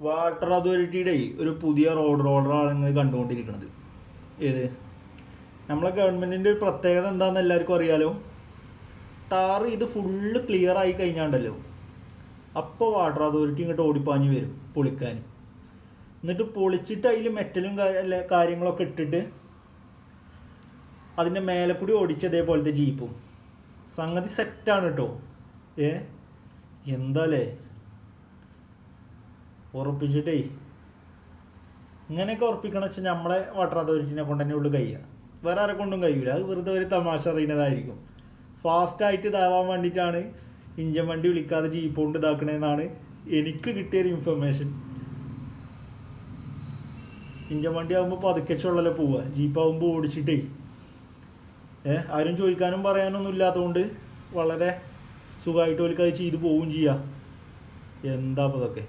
Water അതോറിറ്റിയുടെ ഒരു പുതിയ റോഡറാണ് നിങ്ങൾ കണ്ടുകൊണ്ടിരിക്കുന്നത്. ഏത് നമ്മളെ ഗവൺമെൻറ്റിൻ്റെ ഒരു പ്രത്യേകത എന്താണെന്ന് എല്ലാവർക്കും അറിയാലോ. ടാർ ഇത് ഫുള്ള് ക്ലിയർ ആയി കഴിഞ്ഞാണ്ടല്ലോ, അപ്പോൾ വാട്ടർ അതോറിറ്റി ഇങ്ങോട്ട് ഓടിപ്പാഞ്ഞ് വരും പൊളിക്കാൻ. എന്നിട്ട് പൊളിച്ചിട്ട് അതിൽ മെറ്റലും കാര്യങ്ങളൊക്കെ ഇട്ടിട്ട് അതിൻ്റെ മേലെ കൂടി ഓടിച്ചതേപോലത്തെ ജീപ്പും സംഗതി സെറ്റാണ് കേട്ടോ. എന്താല്ലേ ഉറപ്പിച്ചിട്ടേ ഇങ്ങനെയൊക്കെ ഉറപ്പിക്കണം വെച്ചാൽ നമ്മളെ വാട്ടർ അതോറിറ്റിനെ കൊണ്ട് തന്നെ ഉള്ളു കഴിയുക, വേറെ ആരെ കൊണ്ടും കഴിയില്ല. അത് വെറുതെ ഒരു തമാശ അറിയുന്നതായിരിക്കും. ഫാസ്റ്റായിട്ട് ഇതാവാൻ വേണ്ടിയിട്ടാണ് ഇഞ്ചൻ വണ്ടി വിളിക്കാതെ ജീപ്പ് കൊണ്ട് ഇതാക്കണേന്നാണ് എനിക്ക് കിട്ടിയൊരു ഇൻഫർമേഷൻ. ഇഞ്ചൻ വണ്ടി ആകുമ്പോൾ പതുക്കെച്ചുള്ളല്ലോ പോവുക, ജീപ്പാകുമ്പോൾ ഓടിച്ചിട്ടേ ആരും ചോദിക്കാനും പറയാനൊന്നും ഇല്ലാത്തതുകൊണ്ട് വളരെ സുഖമായിട്ട് ഓൽക്ക് അത് ചെയ്ത് പോവുകയും ചെയ്യുക. എന്താ അപ്പോൾ ഇതൊക്കെ.